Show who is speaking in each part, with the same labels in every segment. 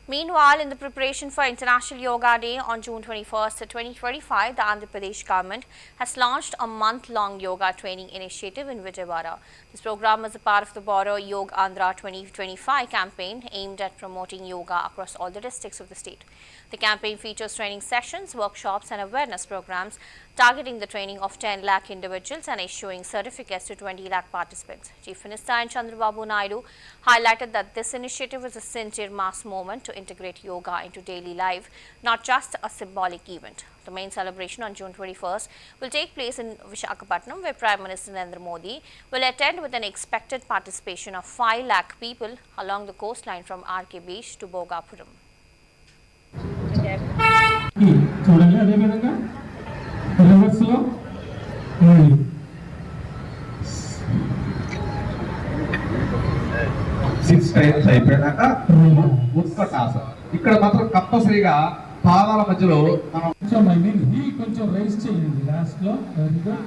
Speaker 1: Meanwhile, in the preparation for International Yoga Day on June 21st, 2025, the Andhra Pradesh government has launched a month-long yoga training initiative in Vijayawada. This program is a part of the Border Yoga Andhra 2025 campaign aimed at promoting yoga across all the districts of the state. The campaign features training sessions, workshops and awareness programs targeting the training of 10 lakh individuals and issuing certificates to 20 lakh participants. Chief Minister Chandrababu Naidu highlighted that this initiative is a sincere mass movement to integrate yoga into daily life, not just a symbolic event. The main celebration on June 21st will take place in Visakhapatnam, where Prime Minister Narendra Modi will attend with an expected participation of 5 lakh people along the coastline from RK Beach to Bhogapuram.
Speaker 2: చూడండి అదే విధంగా reverse లో మళ్ళీ
Speaker 3: 6 times అయిపోయాక ఉత్కటాసన ఇక్కడ మాత్రం కంపల్సరీగా పాదాల మధ్యలో మనం
Speaker 2: కొంచెం ఐ మీన్ ఈ కొంచెం రైస్ చేయండి లాస్ట్ లో వెరీ గుడ్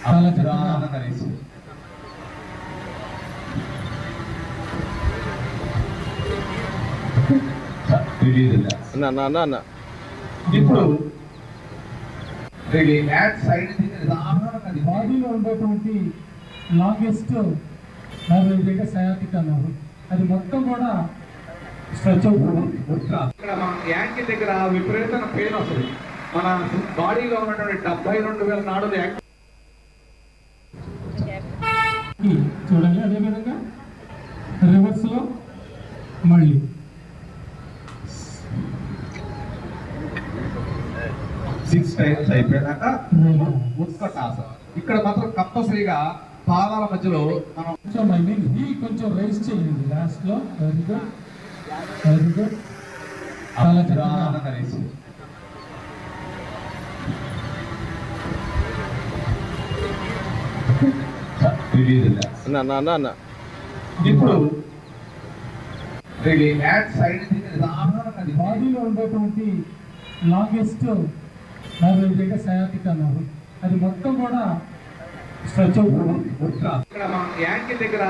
Speaker 2: చాలా చక్కగా
Speaker 3: ఇప్పుడు
Speaker 2: బాడీలో ఉండేటువంటి లాంగెస్ట్ నర్వ్ సయాటిక్ అన్నారు అది మొత్తం కూడా స్ట్రెచ్ అవుతుంది.
Speaker 3: ఇక్కడ మన యాంకిల్ దగ్గర విపరీతమైన పెయిన్ వస్తుంది. మన బాడీలో ఉన్నటువంటి 72,000 నాడులు
Speaker 2: చూడండి అదే విధంగా రివర్స్ లో మళ్ళీ
Speaker 3: 6 టైమ్స్ అయిపోయాక ఉత్కటాసన ఇక్కడ మాత్రం కంపల్సరీగా పాదాల మధ్యలో మనం
Speaker 2: కొంచెం ఐ మీన్ ఈ కొంచెం రైస్ చేయండి లాస్ట్ లో వెరీ గుడ్ చాలా చక్కగా
Speaker 3: ఇప్పుడు
Speaker 2: బాడీలో ఉండేటువంటి లాంగెస్ట్ నర్వ్ సయాటిక్ అన్నారు అది మొత్తం కూడా స్ట్రెచ్ అవుతుంది.
Speaker 3: ఇక్కడ మన యాంకిల్ దగ్గర